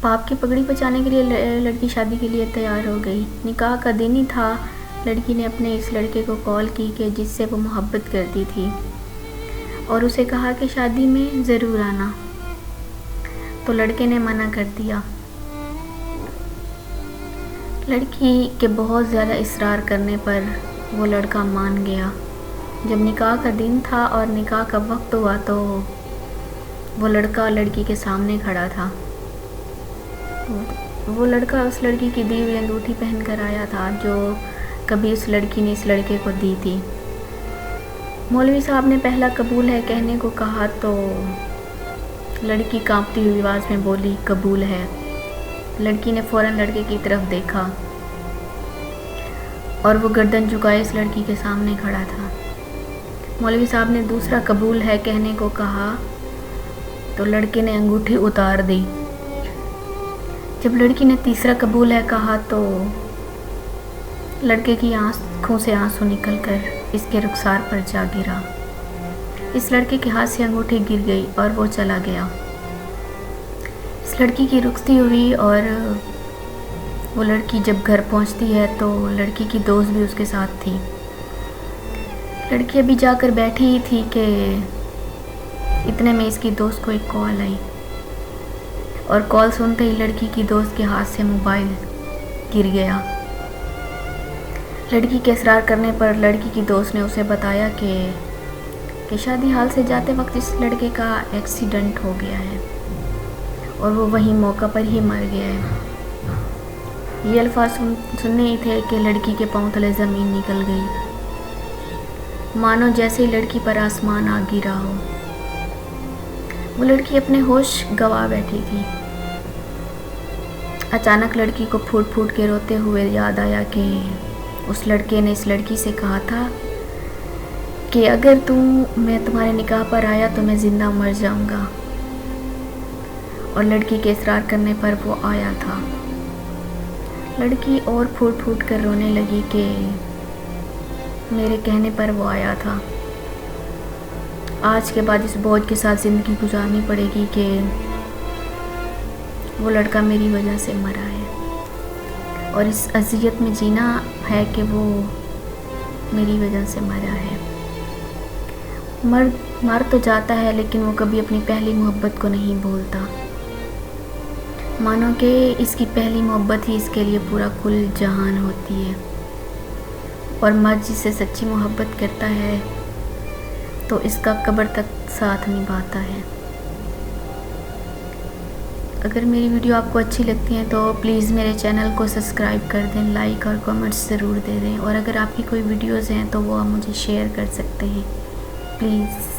पाप की पगड़ी बचाने के लिए लड़की शादी के लिए तैयार हो गई। निकाह का दिन ही था। लड़की ने अपने इस लड़के को कॉल की कि जिससे वो मोहब्बत करती थी और उसे कहा कि शादी में ज़रूर आना। तो लड़के ने मना कर दिया। लड़की के बहुत ज़्यादा इसरार करने पर वो लड़का मान गया। जब निकाह का दिन था और निकाह का वक्त हुआ तो वो लड़का लड़की के सामने खड़ा था। वो लड़का उस लड़की की दी हुई अंगूठी पहन कर आया था जो कभी उस लड़की ने इस लड़के को दी थी। मौलवी साहब ने पहला कबूल है कहने को कहा तो लड़की कांपती हुई आवाज़ में बोली, कबूल है। लड़की ने फ़ौरन लड़के की तरफ देखा और वो गर्दन झुकाए इस लड़की के सामने खड़ा था। मौलवी साहब ने दूसरा कबूल है कहने को कहा तो लड़के ने अंगूठी उतार दी। जब लड़की ने तीसरा कबूल है कहा तो लड़के की आंखों से आंसू निकलकर इसके रुखसार पर जा गिरा। इस लड़के के हाथ से अंगूठी गिर गई और वो चला गया। इस लड़की की रुखसती हुई और वो लड़की जब घर पहुंचती है तो लड़की की दोस्त भी उसके साथ थी। लड़की अभी जाकर बैठी ही थी कि इतने में इसकी दोस्त को एक कॉल आई और कॉल सुनते ही लड़की की दोस्त के हाथ से मोबाइल गिर गया। लड़की के इसरार करने पर लड़की की दोस्त ने उसे बताया कि शादी हाल से जाते वक्त इस लड़के का एक्सीडेंट हो गया है और वो वहीं मौका पर ही मर गया है। ये अल्फाज सुनने ही थे कि लड़की के पांव तले ज़मीन निकल गई, मानो जैसे ही लड़की पर आसमान आ गिरा हो। वो लड़की अपने होश गंवा बैठी थी। अचानक लड़की को फूट फूट के रोते हुए याद आया कि उस लड़के ने इस लड़की से कहा था कि अगर मैं तुम्हारे निकाह पर आया तो मैं ज़िंदा मर जाऊंगा, और लड़की के इसरार करने पर वो आया था। लड़की और फूट फूट कर रोने लगी कि मेरे कहने पर वो आया था। आज के बाद इस बोझ के साथ ज़िंदगी गुजारनी पड़ेगी कि वो लड़का मेरी वजह से मरा है और इस अज़ियत में जीना है कि वो मेरी वजह से मरा है। मर तो जाता है लेकिन वो कभी अपनी पहली मोहब्बत को नहीं भूलता, मानो कि इसकी पहली मोहब्बत ही इसके लिए पूरा कुल जहान होती है। और मर्द जिससे सच्ची मोहब्बत करता है तो इसका कब्र तक साथ निभाता है। अगर मेरी वीडियो आपको अच्छी लगती है तो प्लीज़ मेरे चैनल को सब्सक्राइब कर दें, लाइक और कमेंट्स ज़रूर दे दें, और अगर आपकी कोई वीडियोज़ हैं तो वो आप मुझे शेयर कर सकते हैं प्लीज़।